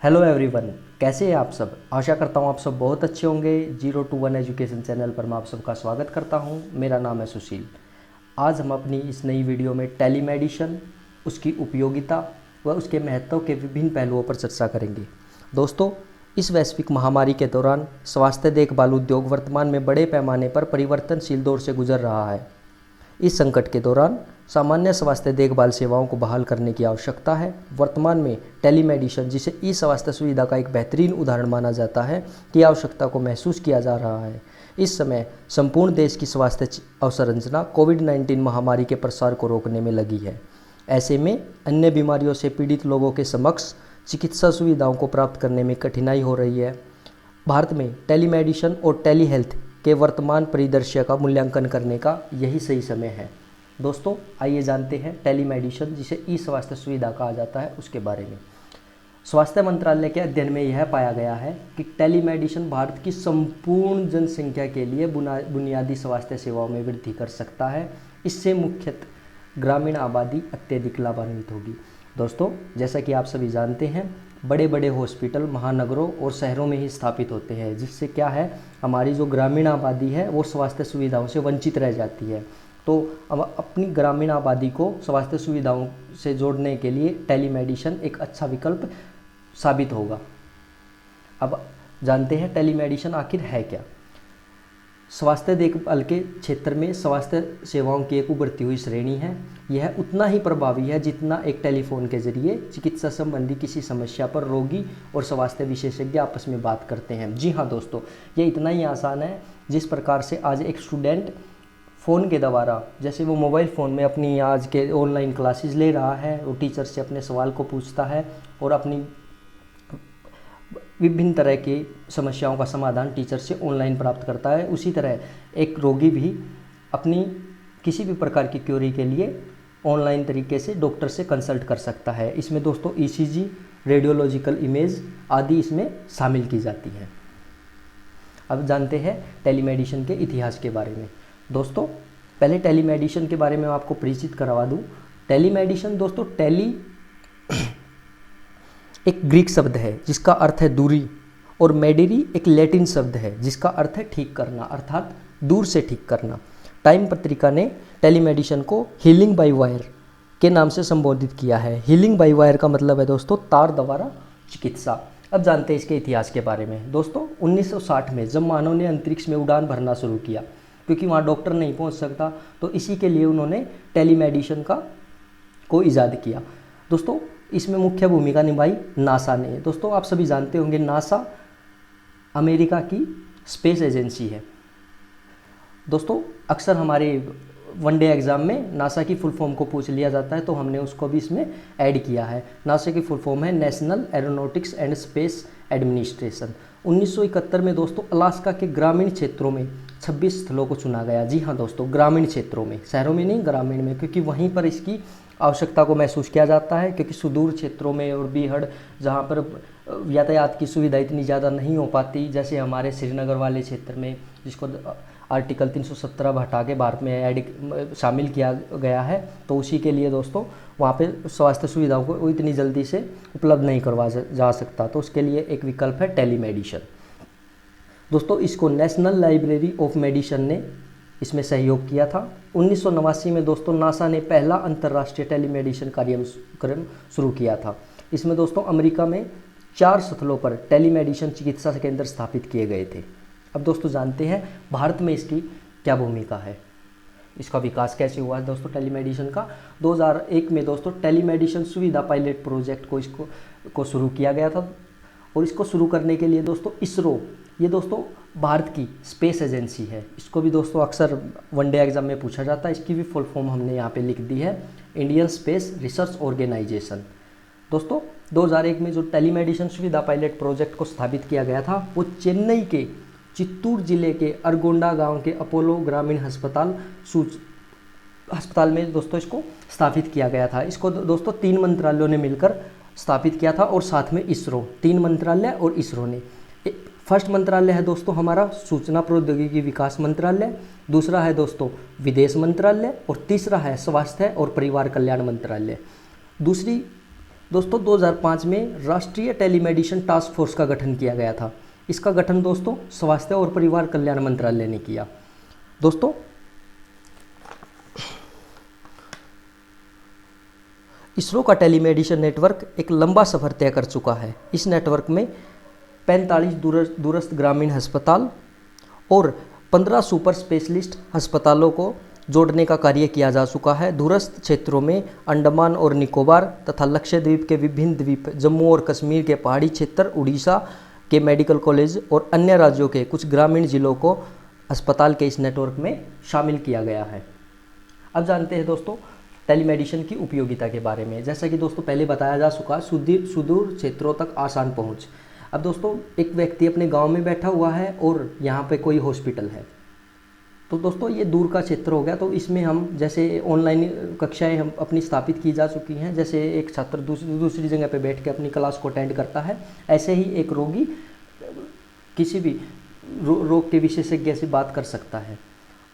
Hello everyone, कैसे हैं आप सब। आशा करता हूँ आप सब बहुत अच्छे होंगे। 0 to 1 एजुकेशन चैनल पर मैं आप सबका स्वागत करता हूँ। मेरा नाम है सुशील। आज हम अपनी इस नई वीडियो में टेलीमेडिसिन, उसकी उपयोगिता व उसके महत्व के विभिन्न पहलुओं पर चर्चा करेंगे। दोस्तों, इस वैश्विक महामारी के दौरान स्वास्थ्य देखभाल उद्योग वर्तमान में बड़े पैमाने पर परिवर्तनशील दौर से गुजर रहा है। इस संकट के दौरान सामान्य स्वास्थ्य देखभाल सेवाओं को बहाल करने की आवश्यकता है। वर्तमान में टेलीमेडिसिन, जिसे ई स्वास्थ्य सुविधा का एक बेहतरीन उदाहरण माना जाता है, की आवश्यकता को महसूस किया जा रहा है। इस समय संपूर्ण देश की स्वास्थ्य अवसंरचना कोविड-19 महामारी के प्रसार को रोकने में लगी है। ऐसे में अन्य बीमारियों से पीड़ित लोगों के समक्ष चिकित्सा सुविधाओं को प्राप्त करने में कठिनाई हो रही है। भारत में टेलीमेडिसिन और टेली हेल्थ के वर्तमान परिदृश्य का मूल्यांकन करने का यही सही समय है। दोस्तों, आइए जानते हैं टेलीमेडिसिन, जिसे ई स्वास्थ्य सुविधा कहा जाता है, उसके बारे में। स्वास्थ्य मंत्रालय के अध्ययन में यह पाया गया है कि टेलीमेडिसिन भारत की संपूर्ण जनसंख्या के लिए बुनियादी स्वास्थ्य सेवाओं में वृद्धि कर सकता है। इससे मुख्यतः ग्रामीण आबादी अत्यधिक लाभान्वित होगी। दोस्तों, जैसा कि आप सभी जानते हैं, बड़े बड़े हॉस्पिटल महानगरों और शहरों में ही स्थापित होते हैं, जिससे क्या है, हमारी जो ग्रामीण आबादी है वो स्वास्थ्य सुविधाओं से वंचित रह जाती है। तो अब अपनी ग्रामीण आबादी को स्वास्थ्य सुविधाओं से जोड़ने के लिए टेलीमेडिसिन एक अच्छा विकल्प साबित होगा। अब जानते हैं टेलीमेडिसिन आखिर है क्या। स्वास्थ्य देखभाल के क्षेत्र में स्वास्थ्य सेवाओं की एक उभरती हुई श्रेणी है। यह उतना ही प्रभावी है जितना एक टेलीफोन के जरिए चिकित्सा संबंधी किसी समस्या पर रोगी और स्वास्थ्य विशेषज्ञ आपस में बात करते हैं। जी हाँ दोस्तों, ये इतना ही आसान है जिस प्रकार से आज एक स्टूडेंट फ़ोन के द्वारा, जैसे वो मोबाइल फ़ोन में अपनी आज के ऑनलाइन क्लासेस ले रहा है, वो टीचर से अपने सवाल को पूछता है और अपनी विभिन्न तरह की समस्याओं का समाधान टीचर से ऑनलाइन प्राप्त करता है। उसी तरह एक रोगी भी अपनी किसी भी प्रकार की क्वेरी के लिए ऑनलाइन तरीके से डॉक्टर से कंसल्ट कर सकता है। इसमें दोस्तों ईसीजी, रेडियोलॉजिकल इमेज आदि इसमें शामिल की जाती है। अब जानते हैं टेलीमेडिसिन के इतिहास के बारे में। दोस्तों, पहले टेलीमेडिसिन के बारे में आपको परिचित करवा दूं। टेलीमेडिसिन दोस्तों, टेली एक ग्रीक शब्द है जिसका अर्थ है दूरी, और मेडिरी एक लैटिन शब्द है जिसका अर्थ है ठीक करना, अर्थात दूर से ठीक करना। टाइम पत्रिका ने टेलीमेडिसिन को हीलिंग बाय वायर के नाम से संबोधित किया है। हीलिंग बाय वायर का मतलब है दोस्तों तार द्वारा चिकित्सा। अब जानते हैं इसके इतिहास के बारे में। दोस्तों, 1960 में जब मानव ने अंतरिक्ष में उड़ान भरना शुरू किया, क्योंकि वहाँ डॉक्टर नहीं पहुँच सकता, तो इसी के लिए उन्होंने टेलीमेडिसिन को ईजाद किया। दोस्तों, इसमें मुख्य भूमिका निभाई नासा ने। दोस्तों, आप सभी जानते होंगे नासा अमेरिका की स्पेस एजेंसी है। दोस्तों, अक्सर हमारे वनडे एग्ज़ाम में नासा की फुल फॉर्म को पूछ लिया जाता है, तो हमने उसको भी इसमें ऐड किया है। नासा की फुल फॉर्म है national aeronautics and space administration. 1971 में दोस्तों अलास्का के ग्रामीण क्षेत्रों में 26 स्थलों को चुना गया। जी हाँ दोस्तों, ग्रामीण क्षेत्रों में, शहरों में नहीं, ग्रामीण में, क्योंकि वहीं पर इसकी आवश्यकता को महसूस किया जाता है। क्योंकि सुदूर क्षेत्रों में और बीहड़, जहाँ पर यातायात की सुविधा इतनी ज़्यादा नहीं हो पाती, जैसे हमारे श्रीनगर वाले क्षेत्र में, जिसको आर्टिकल 317 हटा के भारत में शामिल किया गया है, तो उसी के लिए दोस्तों वहाँ पे स्वास्थ्य सुविधाओं को इतनी जल्दी से उपलब्ध नहीं करवा जा सकता, तो उसके लिए एक विकल्प है टेलीमेडिसिन। दोस्तों, इसको नेशनल लाइब्रेरी ऑफ मेडिसिन ने इसमें सहयोग किया था। 1989 में दोस्तों नासा ने पहला अंतर्राष्ट्रीय टेलीमेडिसिन कार्यक्रम शुरू किया था। इसमें दोस्तों अमेरिका में 4 स्थलों पर टेलीमेडिसिन चिकित्सा केंद्र स्थापित किए गए थे। अब दोस्तों जानते हैं भारत में इसकी क्या भूमिका है, इसका विकास कैसे हुआ है। दोस्तों, टेलीमेडिसिन का 2001 में दोस्तों टेलीमेडिसिन सुविधा पायलट प्रोजेक्ट को शुरू किया गया था। और इसको शुरू करने के लिए दोस्तों इसरो, ये दोस्तों भारत की स्पेस एजेंसी है। इसको भी दोस्तों अक्सर वनडे एग्जाम में पूछा जाता है। इसकी भी फुल फॉर्म हमने यहाँ पे लिख दी है, इंडियन स्पेस रिसर्च ऑर्गेनाइजेशन। दोस्तों, 2001 में जो टेलीमेडिसिन सुविधा पायलट प्रोजेक्ट को स्थापित किया गया था, वो चेन्नई के चित्तूर जिले के अरगोंडा गांव के अपोलो ग्रामीण अस्पताल में दोस्तों इसको स्थापित किया गया था। इसको दोस्तों 3 मंत्रालयों ने मिलकर स्थापित किया था, और साथ में इसरो, 3 मंत्रालय और इसरो ने। फर्स्ट मंत्रालय है दोस्तों हमारा सूचना प्रौद्योगिकी विकास मंत्रालय, दूसरा है दोस्तों विदेश मंत्रालय, और तीसरा है स्वास्थ्य और परिवार कल्याण मंत्रालय। दूसरी दोस्तों 2005 में राष्ट्रीय टेलीमेडिसिन टास्क फोर्स का गठन किया गया था। इसका गठन दोस्तों स्वास्थ्य और परिवार कल्याण मंत्रालय ने किया। दोस्तों इसरो का टेलीमेडिसिन नेटवर्क एक लंबा सफ़र तय कर चुका है। इस नेटवर्क में 45 दूरस्थ ग्रामीण अस्पताल और 15 सुपर स्पेशलिस्ट अस्पतालों को जोड़ने का कार्य किया जा चुका है। दूरस्थ क्षेत्रों में अंडमान और निकोबार तथा लक्षद्वीप के विभिन्न द्वीप, जम्मू और कश्मीर के पहाड़ी क्षेत्र, उड़ीसा के मेडिकल कॉलेज और अन्य राज्यों के कुछ ग्रामीण जिलों को अस्पताल के इस नेटवर्क में शामिल किया गया है। अब जानते हैं दोस्तों टेलीमेडिसिन की उपयोगिता के बारे में। जैसा कि दोस्तों पहले बताया जा चुका, सुदूर क्षेत्रों तक आसान पहुंच। अब दोस्तों एक व्यक्ति अपने गांव में बैठा हुआ है और यहाँ पे कोई हॉस्पिटल है, तो दोस्तों ये दूर का क्षेत्र हो गया। तो इसमें हम जैसे ऑनलाइन कक्षाएं हम अपनी स्थापित की जा चुकी हैं। जैसे एक छात्र दूसरी जगह पे बैठ के अपनी क्लास को अटेंड करता है, ऐसे ही एक रोगी किसी भी रोग के विशेषज्ञ से बात कर सकता है।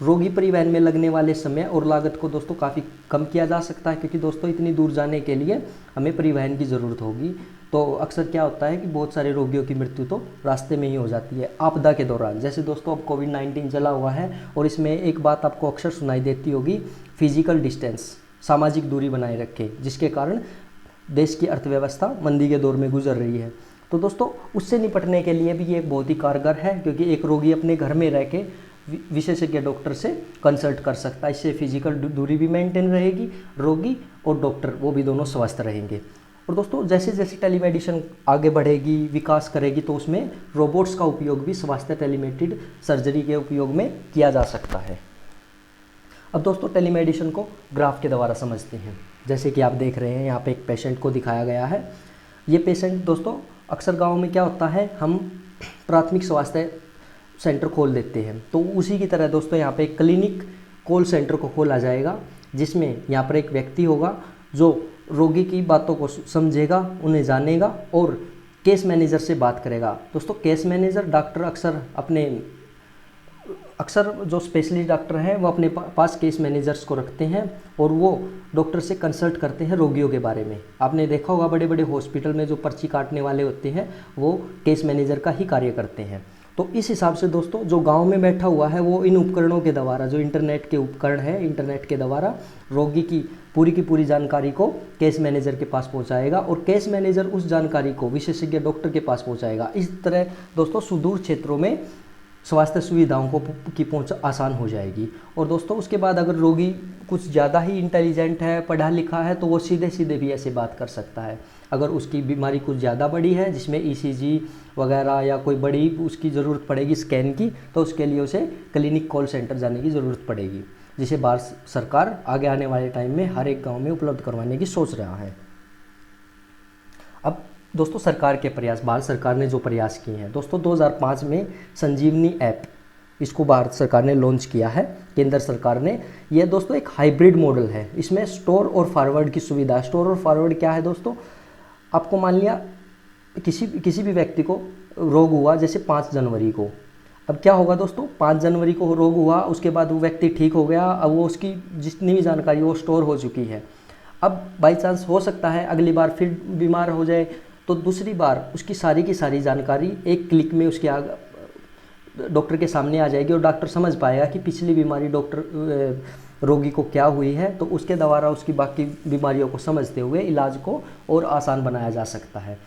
रोगी परिवहन में लगने वाले समय और लागत को दोस्तों काफ़ी कम किया जा सकता है, क्योंकि दोस्तों इतनी दूर जाने के लिए हमें परिवहन की ज़रूरत होगी। तो अक्सर क्या होता है कि बहुत सारे रोगियों की मृत्यु तो रास्ते में ही हो जाती है आपदा के दौरान। जैसे दोस्तों अब कोविड-19 चला हुआ है और इसमें एक बात आपको अक्सर सुनाई देती होगी, फिजिकल डिस्टेंस, सामाजिक दूरी बनाए रखें, जिसके कारण देश की अर्थव्यवस्था मंदी के दौर में गुजर रही है। तो दोस्तों उससे निपटने के लिए भी ये बहुत ही कारगर है, क्योंकि एक रोगी अपने घर में रह के विशेषज्ञ डॉक्टर से कंसल्ट कर सकता है। इससे फिजिकल दूरी भी मेंटेन रहेगी, रोगी और डॉक्टर वो भी दोनों स्वस्थ रहेंगे। और दोस्तों जैसे जैसे टेलीमेडिसिन आगे बढ़ेगी, विकास करेगी, तो उसमें रोबोट्स का उपयोग भी स्वास्थ्य टेलीमेडिसिन सर्जरी के उपयोग में किया जा सकता है। अब दोस्तों टेलीमेडिसिन को ग्राफ के द्वारा समझते हैं। जैसे कि आप देख रहे हैं यहाँ पे एक पेशेंट को दिखाया गया है। ये पेशेंट दोस्तों अक्सर गाँव में क्या होता है, हम प्राथमिक स्वास्थ्य सेंटर खोल देते हैं, तो उसी की तरह दोस्तों यहाँ पे एक क्लिनिक कॉल सेंटर को खोला जाएगा, जिसमें यहाँ पर एक व्यक्ति होगा जो रोगी की बातों को समझेगा, उन्हें जानेगा और केस मैनेजर से बात करेगा। दोस्तों केस मैनेजर डॉक्टर अक्सर जो स्पेशलिस्ट डॉक्टर हैं वो अपने पास केस मैनेजर्स को रखते हैं और वो डॉक्टर से कंसल्ट करते हैं रोगियों के बारे में। आपने देखा होगा बड़े बड़े हॉस्पिटल में जो पर्ची काटने वाले होते हैं वो केस मैनेजर का ही कार्य करते हैं। तो इस हिसाब से दोस्तों जो गांव में बैठा हुआ है वो इन उपकरणों के द्वारा, जो इंटरनेट के उपकरण है, इंटरनेट के द्वारा रोगी की पूरी जानकारी को केस मैनेजर के पास पहुंचाएगा और केस मैनेजर उस जानकारी को विशेषज्ञ डॉक्टर के पास पहुंचाएगा। इस तरह दोस्तों सुदूर क्षेत्रों में स्वास्थ्य सुविधाओं की पहुंच आसान हो जाएगी। और दोस्तों उसके बाद अगर रोगी कुछ ज़्यादा ही इंटेलिजेंट है, पढ़ा लिखा है, तो वो सीधे सीधे भी ऐसे बात कर सकता है। अगर उसकी बीमारी कुछ ज़्यादा बड़ी है, जिसमें ईसीजी वगैरह या कोई बड़ी उसकी ज़रूरत पड़ेगी स्कैन की, तो उसके लिए उसे क्लिनिक कॉल सेंटर जाने की ज़रूरत पड़ेगी, जिसे भारत सरकार आगे आने वाले टाइम में हर एक गाँव में उपलब्ध करवाने की सोच रहा है। अब दोस्तों सरकार के प्रयास, भारत सरकार ने जो प्रयास किए हैं दोस्तों, 2005 में संजीवनी ऐप, इसको भारत सरकार ने लॉन्च किया है, केंद्र सरकार ने। यह दोस्तों एक हाइब्रिड मॉडल है। इसमें स्टोर और फॉरवर्ड की सुविधा। स्टोर और फॉरवर्ड क्या है दोस्तों, आपको मान लिया किसी भी व्यक्ति को रोग हुआ, जैसे 5 जनवरी को। अब क्या होगा दोस्तों, 5 जनवरी को रोग हुआ, उसके बाद वो व्यक्ति ठीक हो गया, अब वो उसकी जितनी भी जानकारी वो स्टोर हो चुकी है। अब बाई चांस हो सकता है अगली बार फिर बीमार हो जाए, तो दूसरी बार उसकी सारी की सारी जानकारी एक क्लिक में उसके डॉक्टर के सामने आ जाएगी और डॉक्टर समझ पाएगा कि पिछली बीमारी रोगी को क्या हुई है, तो उसके द्वारा उसकी बाकी बीमारियों को समझते हुए इलाज को और आसान बनाया जा सकता है।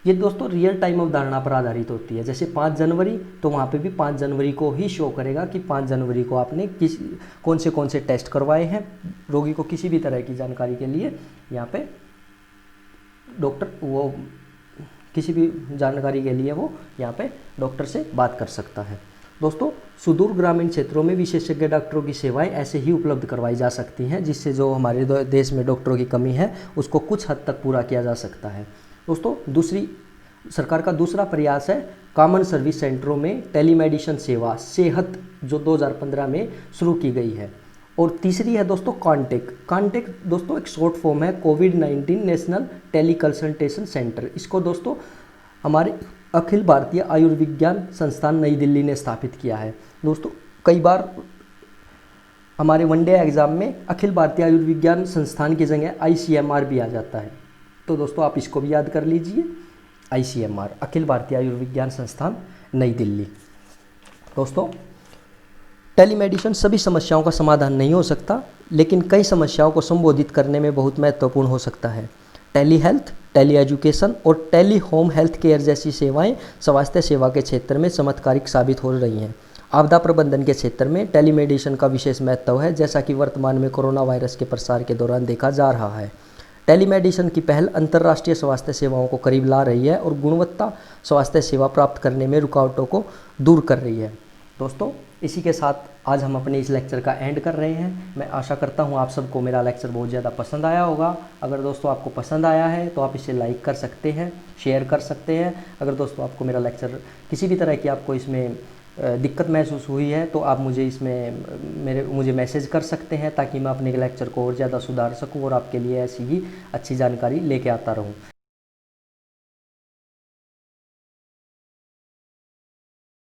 ये दोस्तों रियल टाइम अवधारणा पर आधारित होती है। जैसे 5 जनवरी, तो वहाँ पे भी 5 जनवरी को ही शो करेगा कि 5 जनवरी को आपने कौन से टेस्ट करवाए हैं। रोगी को किसी भी तरह की जानकारी के लिए यहाँ पे डॉक्टर वो किसी भी जानकारी के लिए वो यहाँ पे डॉक्टर से बात कर सकता है। दोस्तों सुदूर ग्रामीण क्षेत्रों में विशेषज्ञ डॉक्टरों की सेवाएं ऐसे ही उपलब्ध करवाई जा सकती हैं, जिससे जो हमारे देश में डॉक्टरों की कमी है उसको कुछ हद तक पूरा किया जा सकता है। दोस्तों सरकार का दूसरा प्रयास है कॉमन सर्विस सेंटरों में टेलीमेडिसिन सेवा सेहत, जो 2015 में शुरू की गई है। और तीसरी है दोस्तों कॉन्टेक दोस्तों एक शॉर्ट फॉर्म है कोविड-19 नेशनल टेली कंसल्टेशन सेंटर। इसको दोस्तों हमारे अखिल भारतीय आयुर्विज्ञान संस्थान नई दिल्ली ने स्थापित किया है। दोस्तों कई बार हमारे वनडे एग्जाम में अखिल भारतीय आयुर्विज्ञान संस्थान की जगह ICMR भी आ जाता है। तो दोस्तों आप इसको भी याद कर लीजिए, ICMR, अखिल भारतीय आयुर्विज्ञान संस्थान नई दिल्ली। दोस्तों टेलीमेडिसिन सभी समस्याओं का समाधान नहीं हो सकता, लेकिन कई समस्याओं को संबोधित करने में बहुत महत्वपूर्ण हो सकता है। टेली हेल्थ, टेली एजुकेशन और टेली होम हेल्थ केयर जैसी सेवाएं स्वास्थ्य सेवा के क्षेत्र में चमत्कारिक साबित हो रही हैं। आपदा प्रबंधन के क्षेत्र में टेलीमेडिसिन का विशेष महत्व है, जैसा कि वर्तमान में कोरोना वायरस के प्रसार के दौरान देखा जा रहा है। टेलीमेडिसिन की पहल अंतर्राष्ट्रीय स्वास्थ्य सेवाओं को करीब ला रही है और गुणवत्ता स्वास्थ्य सेवा प्राप्त करने में रुकावटों को दूर कर रही है। दोस्तों इसी के साथ आज हम अपने इस लेक्चर का एंड कर रहे हैं। मैं आशा करता हूँ आप सबको मेरा लेक्चर बहुत ज़्यादा पसंद आया होगा। अगर दोस्तों आपको पसंद आया है तो आप इसे लाइक कर सकते हैं, शेयर कर सकते हैं। अगर दोस्तों आपको मेरा लेक्चर किसी भी तरह की आपको इसमें दिक्कत महसूस हुई है तो आप मुझे इसमें मुझे मैसेज कर सकते हैं, ताकि मैं अपने लेक्चर को और ज़्यादा सुधार सकूं और आपके लिए ऐसी ही अच्छी जानकारी लेके आता रहूं।